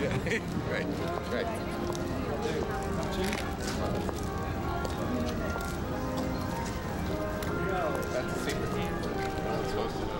Right, right. That's the secret. I'm not supposed to know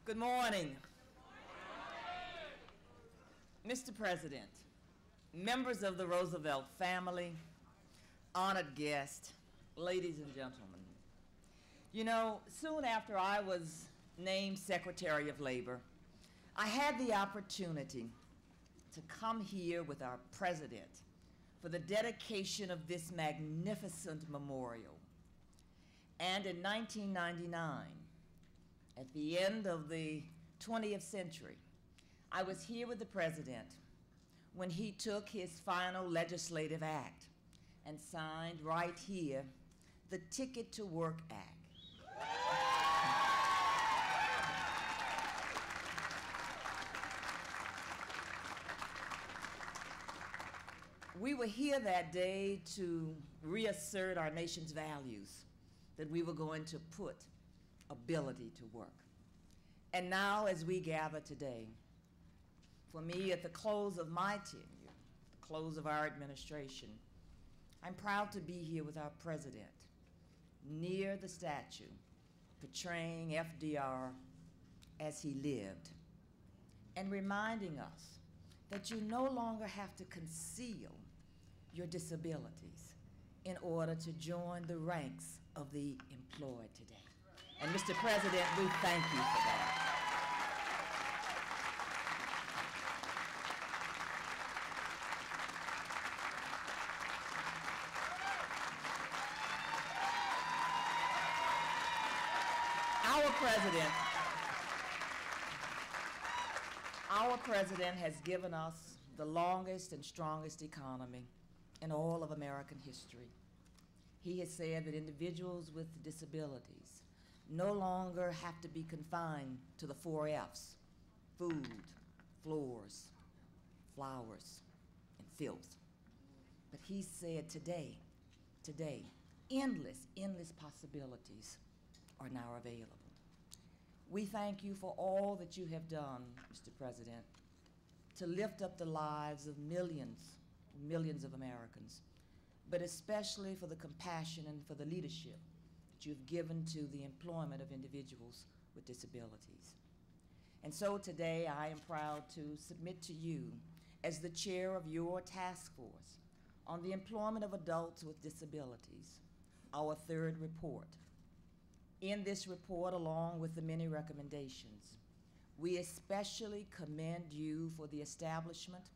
Good morning. Mr. President, members of the Roosevelt family, honored guests, ladies and gentlemen. You know, soon after I was named Secretary of Labor, I had the opportunity to come here with our president for the dedication of this magnificent memorial. And in 1999, at the end of the 20th century, I was here with the president when he took his final legislative act and signed right here the Ticket to Work Act. We were here that day to reassert our nation's values, that we were going to put ability to work. And now, as we gather today, for me, at the close of my tenure, the close of our administration, I'm proud to be here with our president, near the statue, portraying FDR as he lived, and reminding us that you no longer have to conceal your disabilities in order to join the ranks of the employed today. And Mr. President, we thank you for that. Our president has given us the longest and strongest economy in all of American history. He has said that individuals with disabilities no longer have to be confined to the 4 F's: food, floors, flowers, and filth. But he said today, endless possibilities are now available. We thank you for all that you have done, Mr. President, to lift up the lives of millions of Americans, but especially for the compassion and for the leadership that you've given to the employment of individuals with disabilities. And so today I am proud to submit to you, as the chair of your task force, on the employment of adults with disabilities, our third report. In this report, along with the many recommendations, we especially commend you for the establishment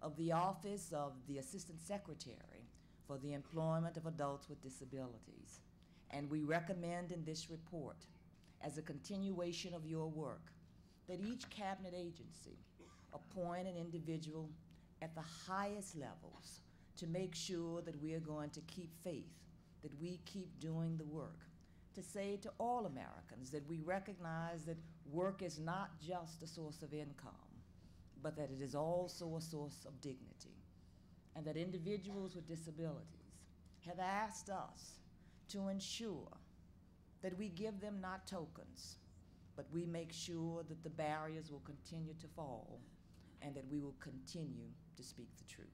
of the Office of the Assistant Secretary for the Employment of Adults with Disabilities. And we recommend in this report, as a continuation of your work, that each cabinet agency appoint an individual at the highest levels to make sure that we are going to keep faith, that we keep doing the work, to say to all Americans that we recognize that work is not just a source of income, but that it is also a source of dignity, and that individuals with disabilities have asked us to ensure that we give them not tokens, but we make sure that the barriers will continue to fall and that we will continue to speak the truth.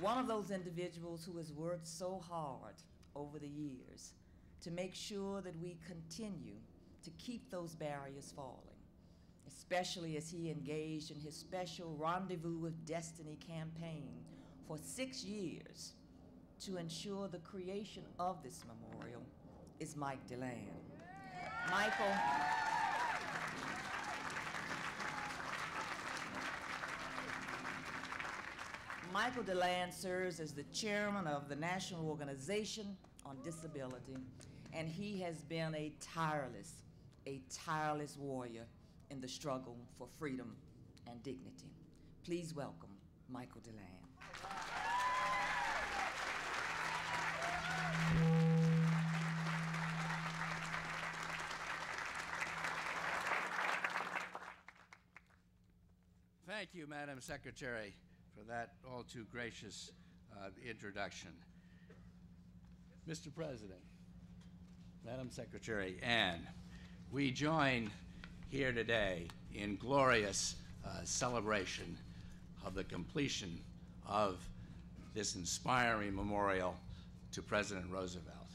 One of those individuals who has worked so hard over the years to make sure that we continue to keep those barriers falling, especially as he engaged in his special Rendezvous with Destiny campaign for 6 years to ensure the creation of this memorial, is Mike DeLand. Michael DeLand serves as the chairman of the National Organization on Disability, and he has been a tireless warrior in the struggle for freedom and dignity. Please welcome Michael DeLand. Thank you, Madam Secretary, for that all too gracious introduction. Mr. President, Madam Secretary, and we join here today in glorious celebration of the completion of this inspiring memorial to President Roosevelt.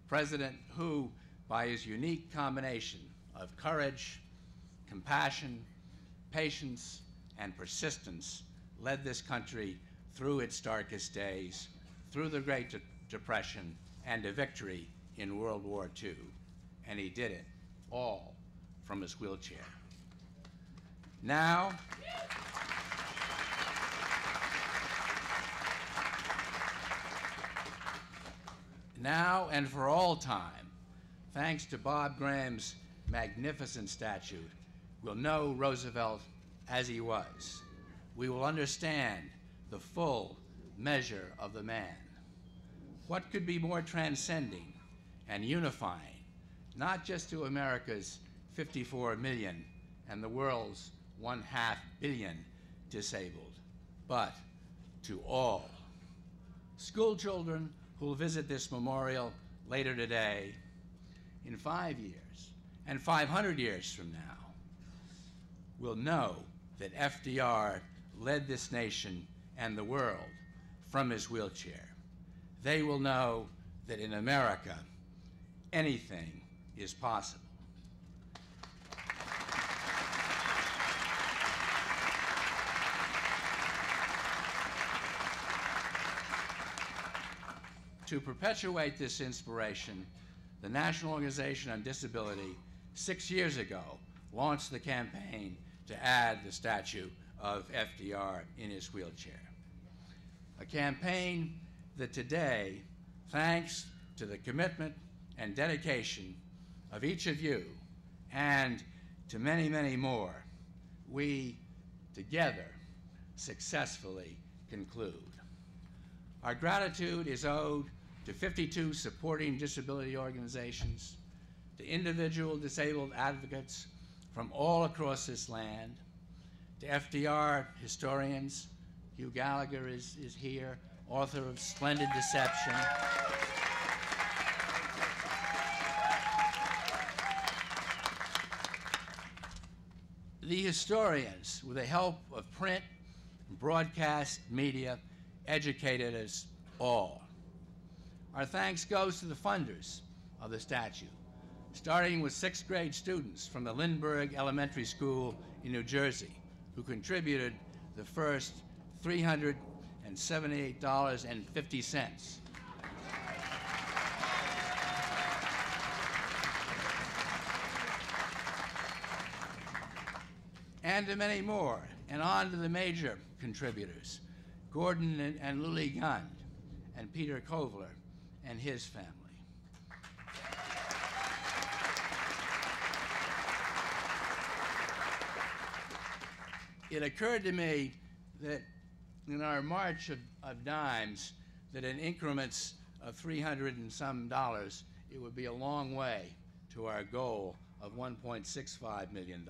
President who, by his unique combination of courage, compassion, patience, and persistence, led this country through its darkest days, through the Great Depression, and to victory in World War II. And he did it all from his wheelchair. Now, and for all time, thanks to Bob Graham's magnificent statute, we'll know Roosevelt as he was. We will understand the full measure of the man. What could be more transcending and unifying, not just to America's 54 million and the world's 1/2 billion disabled, but to all. School children who will visit this memorial later today, in 5 years and 500 years from now, will know that FDR led this nation and the world from his wheelchair. They will know that in America, anything is possible. To perpetuate this inspiration, the National Organization on Disability 6 years ago launched the campaign to add the statue of FDR in his wheelchair. A campaign that today, thanks to the commitment and dedication of each of you and to many, many more, we together successfully conclude. Our gratitude is owed to 52 supporting disability organizations, to individual disabled advocates from all across this land, to FDR historians. Hugh Gallagher is here, author of Splendid Deception. The historians, with the help of print and broadcast media, educated us all. Our thanks goes to the funders of the statue, starting with 6th grade students from the Lindbergh Elementary School in New Jersey, who contributed the first $378.50. And to many more, and on to the major contributors, Gordon and Lily Gund, and Peter Kovler and his family. It occurred to me that in our march of dimes, that in increments of $300 and some, it would be a long way to our goal of $1.65 million.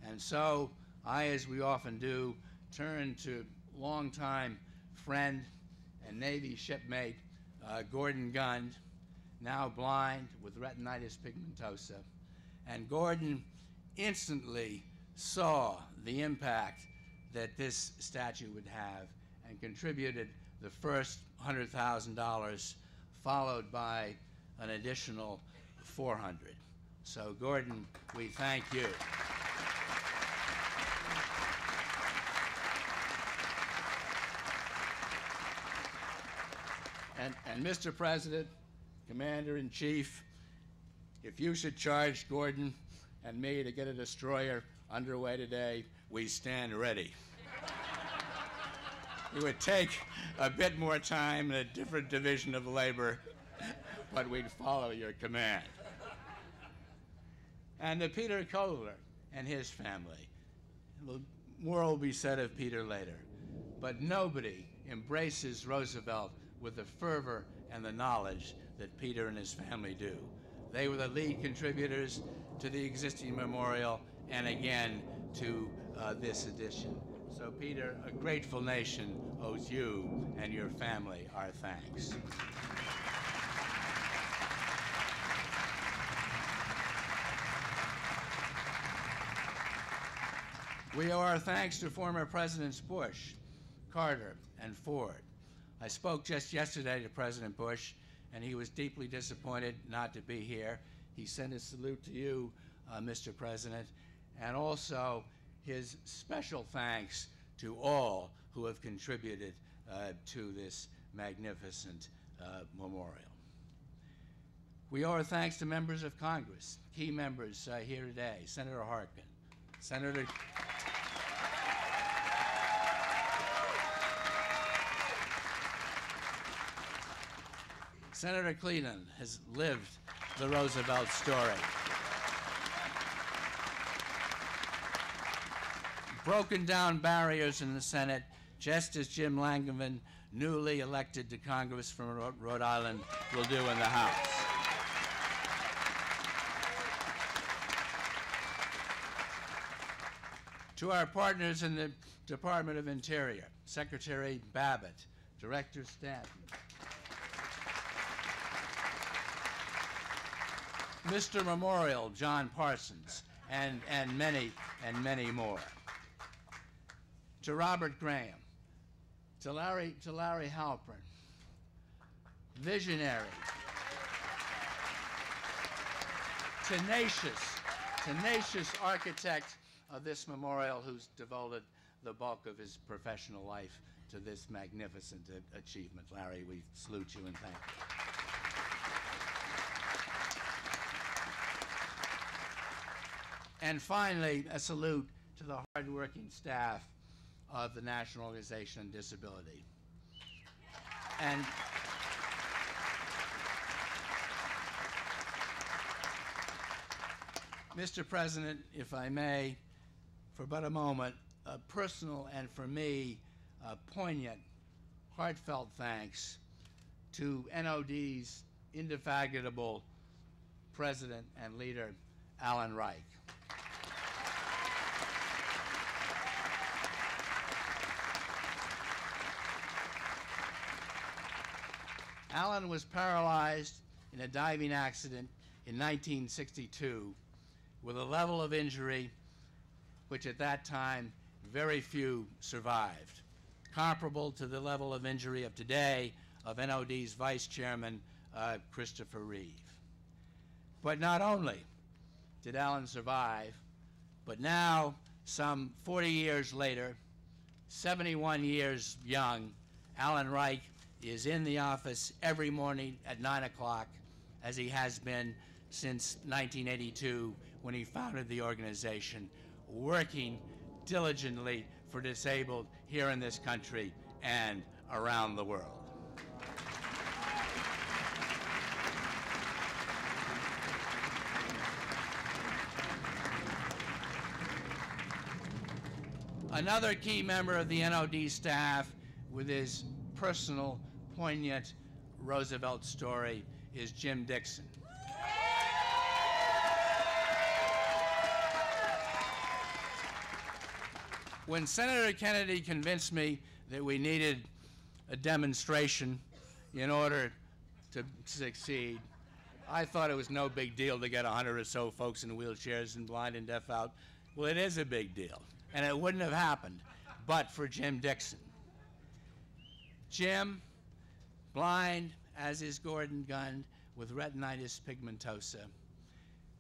And so I, as we often do, turned to longtime friend and Navy shipmate Gordon Gund, now blind with retinitis pigmentosa. And Gordon instantly saw the impact that this statue would have and contributed the first $100,000, followed by an additional $400. So Gordon, we thank you. And Mr. President, Commander-in-Chief, if you should charge Gordon and me to get a destroyer underway today, we stand ready. It would take a bit more time and a different division of labor, but we'd follow your command. And to Peter Kovler and his family, more will be said of Peter later, but nobody embraces Roosevelt with the fervor and the knowledge that Peter and his family do. They were the lead contributors to the existing memorial and again to this edition. So Peter, a grateful nation owes you and your family our thanks. We owe our thanks to former Presidents Bush, Carter, and Ford. I spoke just yesterday to President Bush, and he was deeply disappointed not to be here. He sent a salute to you, Mr. President, and also his special thanks to all who have contributed to this magnificent memorial. We owe our thanks to members of Congress, key members here today, Senator Harkin, Senator Cleveland has lived the Roosevelt story. Broken down barriers in the Senate, just as Jim Langevin, newly elected to Congress from Rhode Island, will do in the House. To our partners in the Department of Interior, Secretary Babbitt, Director Stanton, Mr. Memorial, John Parsons, and many more. To Robert Graham, to Larry Halpern, visionary, tenacious architect of this memorial who's devoted the bulk of his professional life to this magnificent achievement. Larry, we salute you and thank you. And finally, a salute to the hardworking staff of the National Organization on Disability. And Mr. President, if I may, for but a moment, a personal and for me, poignant, heartfelt thanks to NOD's indefatigable president and leader, Alan Reich. Alan was paralyzed in a diving accident in 1962 with a level of injury which at that time very few survived, comparable to the level of injury of today of NOD's Vice Chairman, Christopher Reeve. But not only did Alan survive, but now, some 40 years later, 71 years young, Alan Reich is in the office every morning at 9 o'clock, as he has been since 1982, when he founded the organization, working diligently for disabled here in this country and around the world. Another key member of the NOD staff with his personal, poignant Roosevelt story is Jim Dixon. When Senator Kennedy convinced me that we needed a demonstration in order to succeed, I thought it was no big deal to get 100 or so folks in wheelchairs and blind and deaf out. Well, it is a big deal, and it wouldn't have happened but for Jim Dixon. Jim, blind, as is Gordon Gund, with retinitis pigmentosa,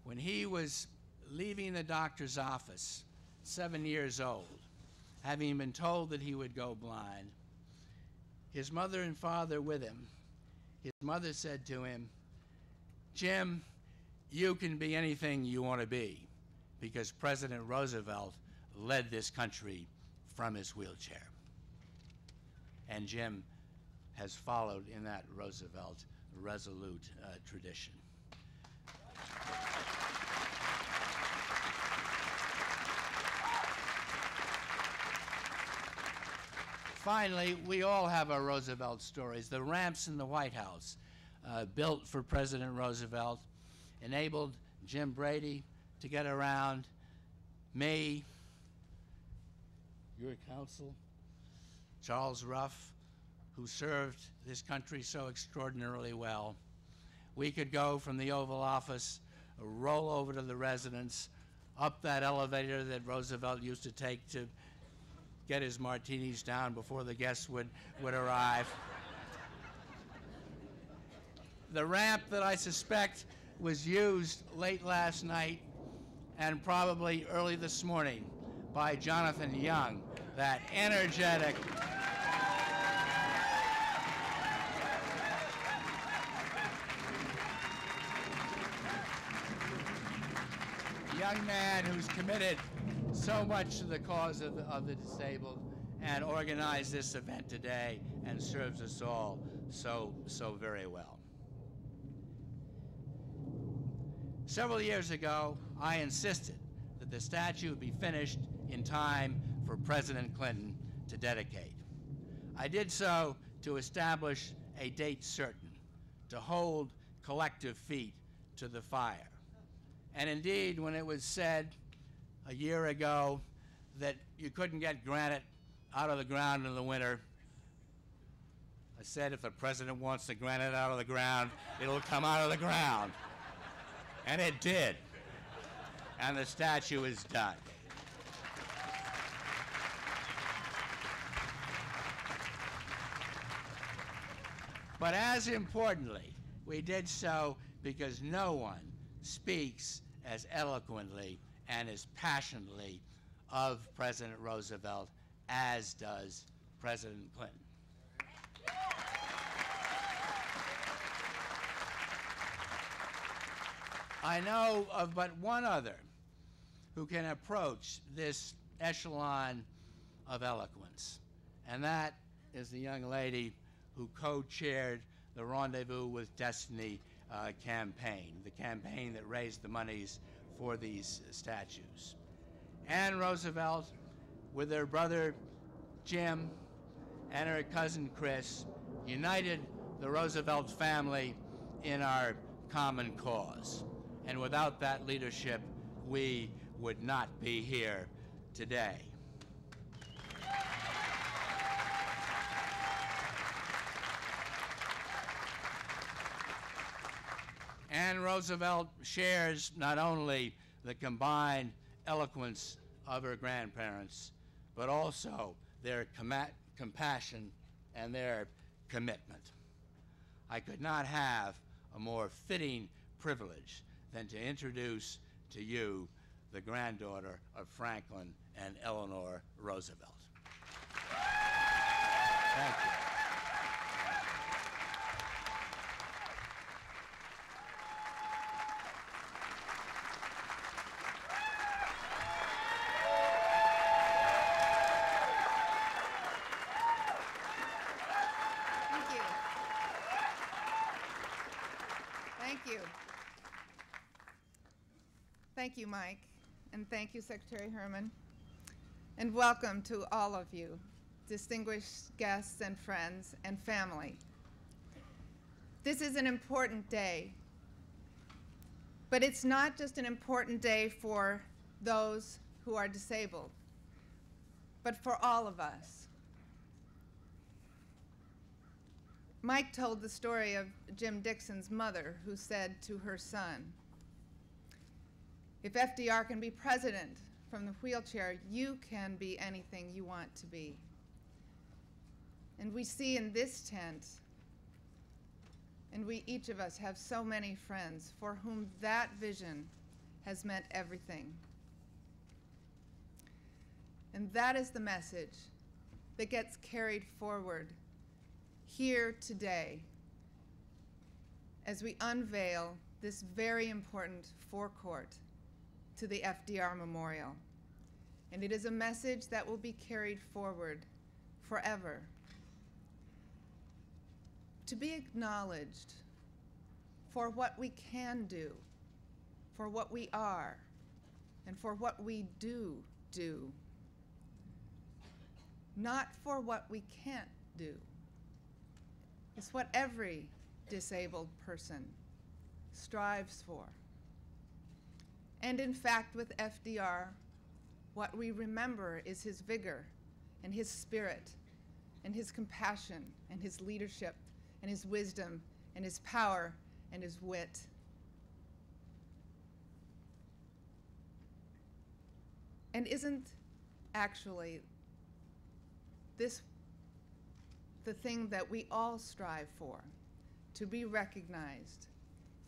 when he was leaving the doctor's office, 7 years old, having been told that he would go blind, his mother and father with him, his mother said to him, "Jim, you can be anything you want to be, because President Roosevelt led this country from his wheelchair." And Jim has followed in that Roosevelt resolute tradition. Finally, we all have our Roosevelt stories. The ramps in the White House, built for President Roosevelt, enabled Jim Brady to get around, me, your counsel, Charles Ruff, who served this country so extraordinarily well. We could go from the Oval Office, roll over to the residence, up that elevator that Roosevelt used to take to get his martinis down before the guests would arrive. The ramp that I suspect was used late last night and probably early this morning by Jonathan Young, that energetic, young man who's committed so much to the cause of the disabled and organized this event today and serves us all so very well. Several years ago, I insisted that the statue be finished in time for President Clinton to dedicate. I did so to establish a date certain, to hold collective feet to the fire. And indeed, when it was said a year ago that you couldn't get granite out of the ground in the winter, I said if the president wants the granite out of the ground, it'll come out of the ground. And it did. And the statue is done. But as importantly, we did so because no one speaks as eloquently and as passionately of President Roosevelt as does President Clinton. I know of but one other who can approach this echelon of eloquence, and that is the young lady who co-chaired the Rendezvous with Destiny campaign, the campaign that raised the monies for these statues. Ann Roosevelt, with her brother Jim and her cousin Chris, united the Roosevelt family in our common cause. And without that leadership, we would not be here today. Ann Roosevelt shares not only the combined eloquence of her grandparents, but also their compassion and their commitment. I could not have a more fitting privilege than to introduce to you the granddaughter of Franklin and Eleanor Roosevelt. Thank you. Thank you, Mike, and thank you, Secretary Herman, and welcome to all of you, distinguished guests and friends and family. This is an important day, but it's not just an important day for those who are disabled, but for all of us. Mike told the story of Jim Dixon's mother, who said to her son, "If FDR can be president from the wheelchair, you can be anything you want to be." And we see in this tent, and we each of us have so many friends for whom that vision has meant everything. And that is the message that gets carried forward here today as we unveil this very important forecourt to the FDR Memorial. And it is a message that will be carried forward forever. To be acknowledged for what we can do, for what we are, and for what we do, not for what we can't do. It's what every disabled person strives for. And in fact, with FDR, what we remember is his vigor and his spirit and his compassion and his leadership and his wisdom and his power and his wit. And isn't actually this the thing that we all strive for, to be recognized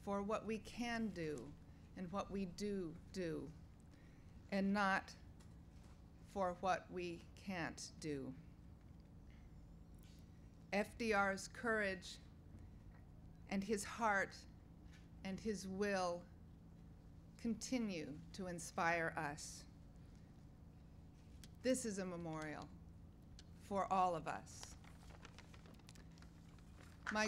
for what we can do and what we do, and not for what we can't do. FDR's courage and his heart and his will continue to inspire us. This is a memorial for all of us. My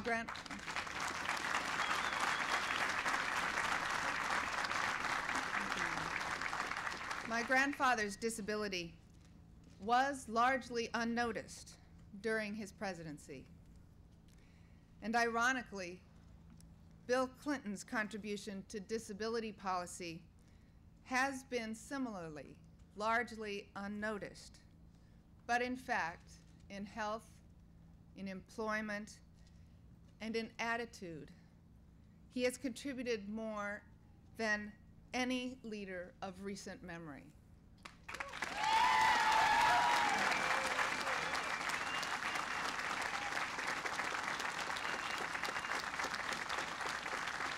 grandfather's disability was largely unnoticed during his presidency. And ironically, Bill Clinton's contribution to disability policy has been similarly largely unnoticed. But in fact, in health, in employment, and in attitude, he has contributed more than any leader of recent memory.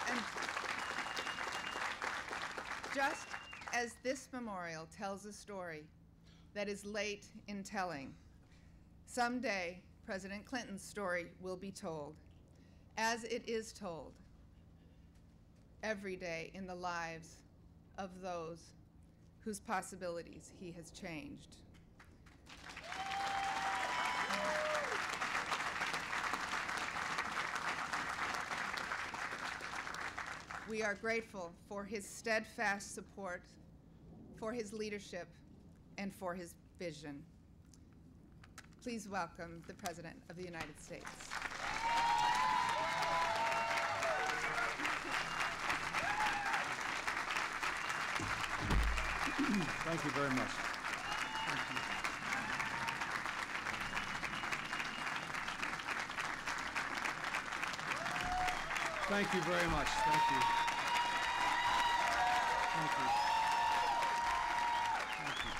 And just as this memorial tells a story that is late in telling, someday President Clinton's story will be told, as it is told every day in the lives of those whose possibilities he has changed. We are grateful for his steadfast support, for his leadership, and for his vision. Please welcome the President of the United States. Thank you very much. Thank you. Thank you very much. Thank you. Thank you. Thank you.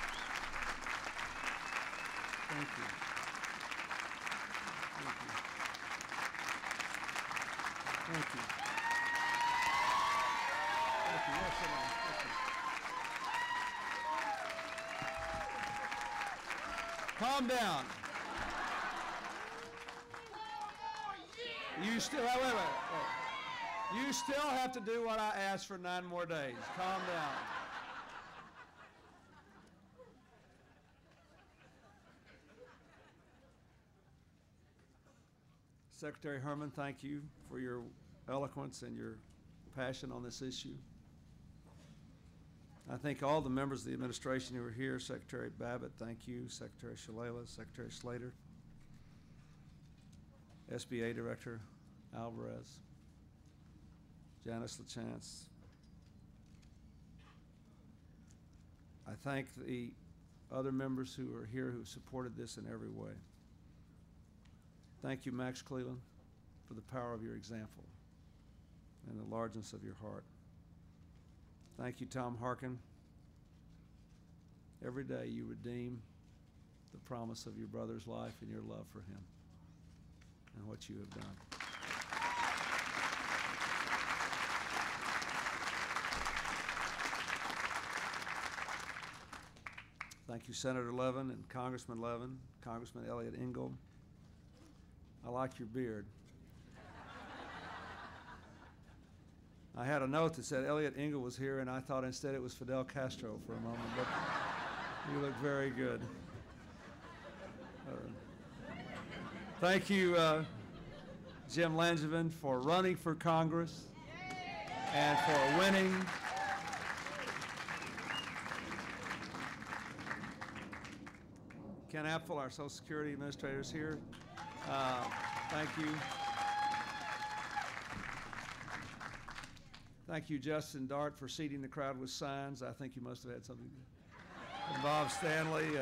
Thank you. Thank you. Calm down. You still, wait. You still have to do what I asked for 9 more days. Calm down. Secretary Herman, thank you for your eloquence and your passion on this issue. I thank all the members of the administration who are here. Secretary Babbitt, thank you. Secretary Shalala, Secretary Slater, SBA Director Alvarez, Janice LaChance. I thank the other members who are here who supported this in every way. Thank you, Max Cleland, for the power of your example and the largeness of your heart. Thank you, Tom Harkin. Every day you redeem the promise of your brother's life and your love for him and what you have done. Thank you, Senator Levin and Congressman Levin, Congressman Elliott Engel. I like your beard. I had a note that said Elliott Engel was here, and I thought instead it was Fidel Castro for a moment, but you look very good. Thank you, Jim Langevin, for running for Congress and for winning. Ken Apfel, our Social Security Administrator, is here. Thank you. Thank you, Justin Dart, for seating the crowd with signs. I think you must have had something. And Bob Stanley.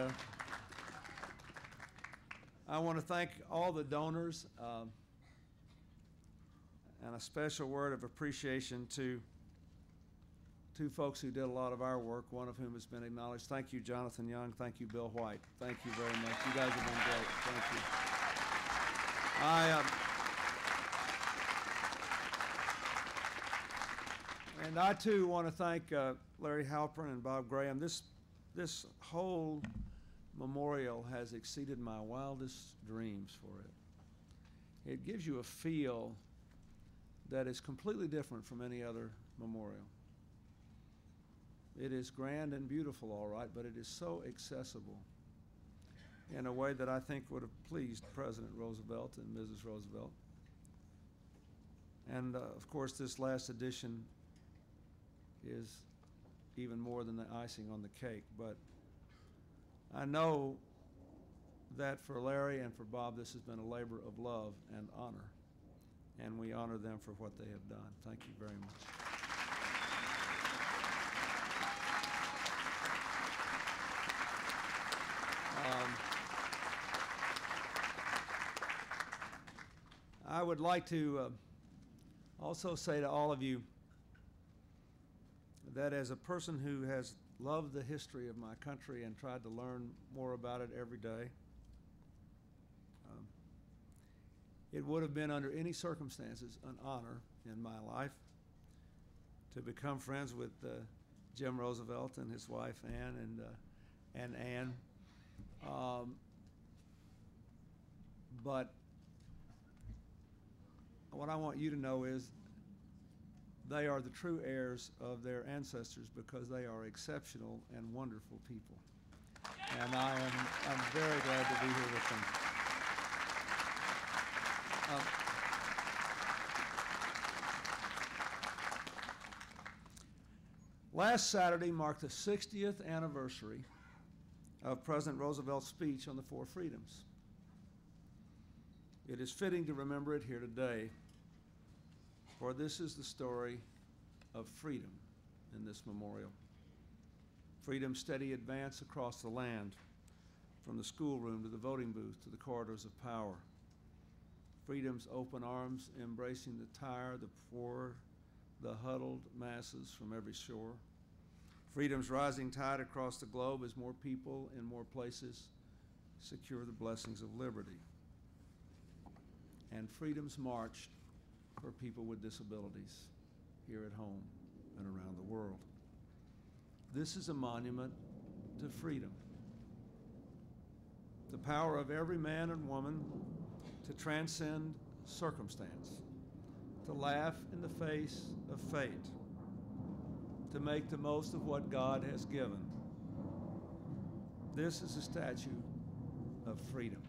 I want to thank all the donors and a special word of appreciation to 2 folks who did a lot of our work, one of whom has been acknowledged. Thank you, Jonathan Young. Thank you, Bill White. Thank you very much. You guys have been great. Thank you. And I too want to thank Larry Halpern and Bob Graham. This whole memorial has exceeded my wildest dreams for it. It gives you a feel that is completely different from any other memorial. It is grand and beautiful, all right, but it is so accessible in a way that I think would have pleased President Roosevelt and Mrs. Roosevelt. And of course, this last edition is even more than the icing on the cake. But I know that for Larry and for Bob, this has been a labor of love and honor, and we honor them for what they have done. Thank you very much. I would like to also say to all of you that as a person who has loved the history of my country and tried to learn more about it every day, it would have been under any circumstances an honor in my life to become friends with Jim Roosevelt and his wife Ann and Ann. But what I want you to know is they are the true heirs of their ancestors because they are exceptional and wonderful people. And I'm very glad to be here with them. Last Saturday marked the 60th anniversary of President Roosevelt's speech on the 4 freedoms. It is fitting to remember it here today, for this is the story of freedom in this memorial. Freedom's steady advance across the land, from the schoolroom to the voting booth to the corridors of power. Freedom's open arms embracing the tired, the poor, the huddled masses from every shore. Freedom's rising tide across the globe as more people in more places secure the blessings of liberty. And freedom's march for people with disabilities here at home and around the world. This is a monument to freedom. the power of every man and woman to transcend circumstance, to laugh in the face of fate, to make the most of what God has given. This is a statue of freedom.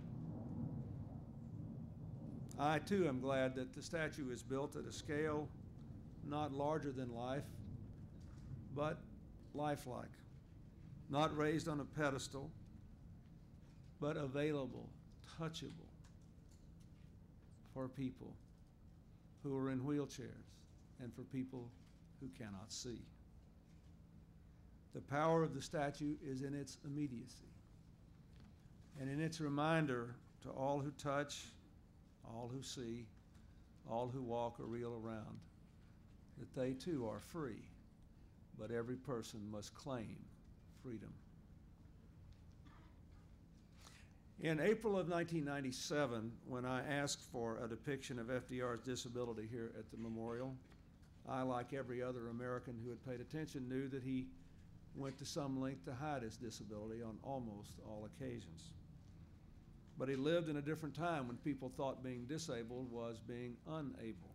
I too am glad that the statue is built at a scale not larger than life, but lifelike, not raised on a pedestal, but available, touchable for people who are in wheelchairs and for people who cannot see. The power of the statue is in its immediacy and in its reminder to all who touch, all who see, all who walk or reel around, that they too are free, but every person must claim freedom. In April of 1997, when I asked for a depiction of FDR's disability here at the memorial, I, like every other American who had paid attention, knew that he went to some length to hide his disability on almost all occasions. But he lived in a different time when people thought being disabled was being unable.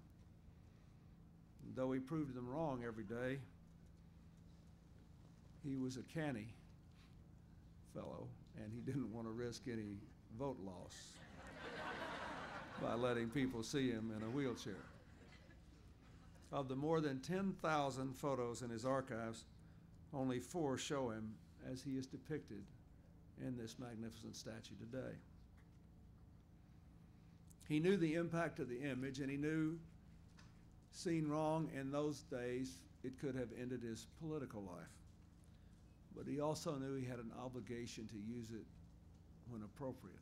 And though he proved them wrong every day, he was a canny fellow, and he didn't want to risk any vote loss by letting people see him in a wheelchair. Of the more than 10,000 photos in his archives, only 4 show him as he is depicted in this magnificent statue today. He knew the impact of the image, and he knew, seen wrong in those days, it could have ended his political life. But he also knew he had an obligation to use it when appropriate.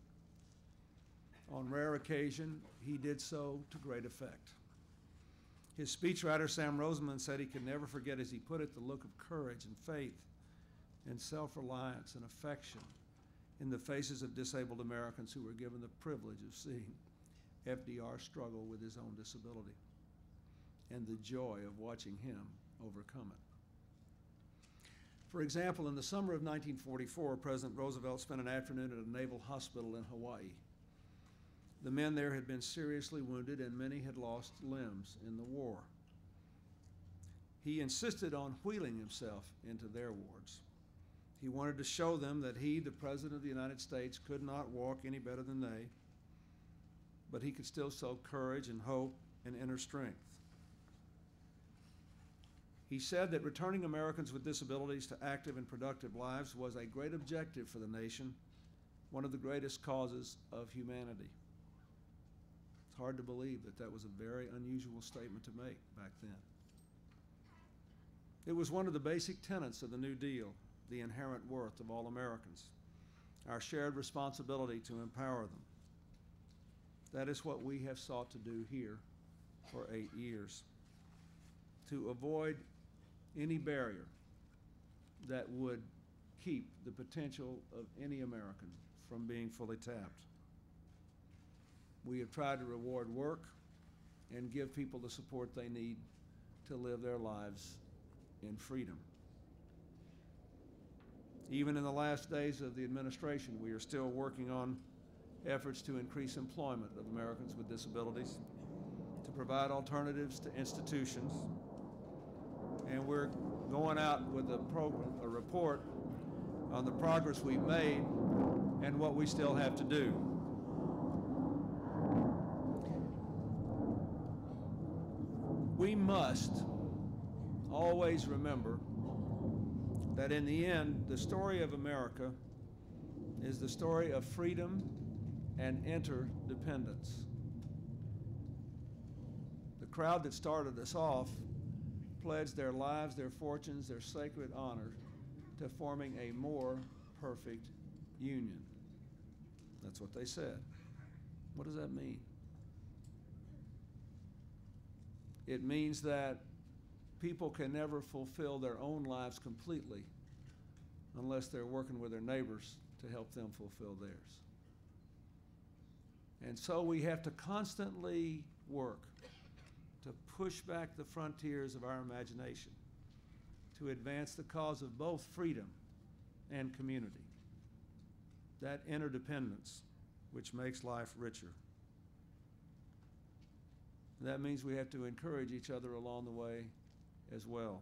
On rare occasion, he did so to great effect. His speechwriter, Sam Roseman, said he could never forget, as he put it, the look of courage and faith and self-reliance and affection in the faces of disabled Americans who were given the privilege of seeing FDR struggle with his own disability, and the joy of watching him overcome it. For example, in the summer of 1944, President Roosevelt spent an afternoon at a naval hospital in Hawaii. The men there had been seriously wounded, and many had lost limbs in the war. He insisted on wheeling himself into their wards. He wanted to show them that he, the President of the United States, could not walk any better than they, but he could still show courage and hope and inner strength. He said that returning Americans with disabilities to active and productive lives was a great objective for the nation, one of the greatest causes of humanity. It's hard to believe that that was a very unusual statement to make back then. It was one of the basic tenets of the New Deal, the inherent worth of all Americans, our shared responsibility to empower them. That is what we have sought to do here for 8 years, to avoid any barrier that would keep the potential of any American from being fully tapped. We have tried to reward work and give people the support they need to live their lives in freedom. Even in the last days of the administration, we are still working on efforts to increase employment of Americans with disabilities, to provide alternatives to institutions, and we're going out with a report on the progress we've made and what we still have to do. We must always remember that in the end, the story of America is the story of freedom and interdependence. The crowd that started us off pledged their lives, their fortunes, their sacred honor to forming a more perfect union. That's what they said. What does that mean? It means that people can never fulfill their own lives completely unless they're working with their neighbors to help them fulfill theirs. And so we have to constantly work to push back the frontiers of our imagination, to advance the cause of both freedom and community. that interdependence which makes life richer. That means we have to encourage each other along the way as well.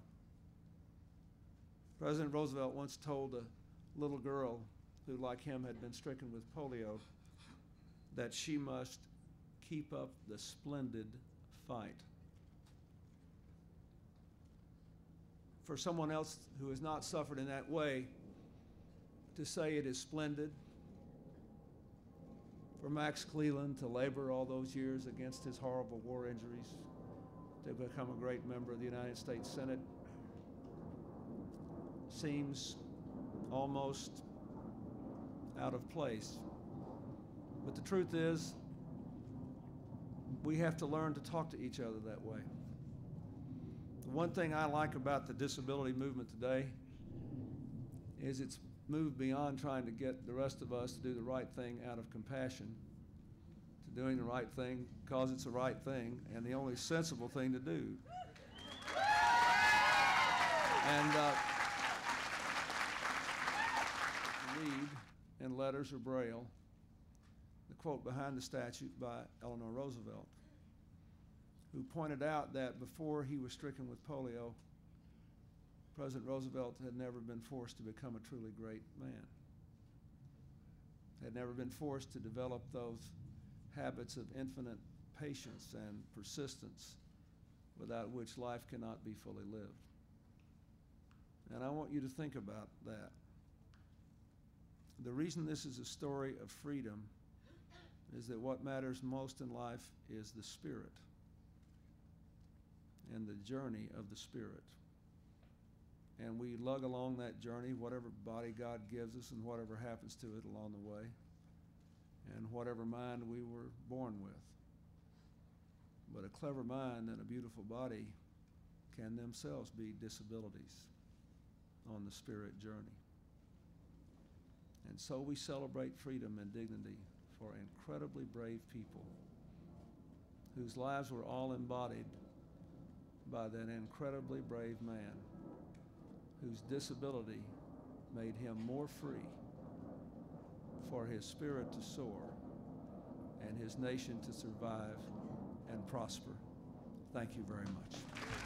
President Roosevelt once told a little girl who, like him, had been stricken with polio, that she must keep up the splendid fight. For someone else who has not suffered in that way, to say it is splendid, for Max Cleland to labor all those years against his horrible war injuries, to become a great member of the United States Senate, seems almost out of place. But the truth is, we have to learn to talk to each other that way. The one thing I like about the disability movement today is it's moved beyond trying to get the rest of us to do the right thing out of compassion to doing the right thing because it's the right thing and the only sensible thing to do. And read in letters or braille the quote behind the statue by Eleanor Roosevelt, who pointed out that before he was stricken with polio, President Roosevelt had never been forced to become a truly great man, had never been forced to develop those habits of infinite patience and persistence without which life cannot be fully lived. And I want you to think about that. The reason this is a story of freedom is that what matters most in life is the spirit and the journey of the spirit. And we lug along that journey, whatever body God gives us and whatever happens to it along the way, and whatever mind we were born with. But a clever mind and a beautiful body can themselves be disabilities on the spirit journey. And so we celebrate freedom and dignity for incredibly brave people whose lives were all embodied by that incredibly brave man whose disability made him more free for his spirit to soar and his nation to survive and prosper. Thank you very much.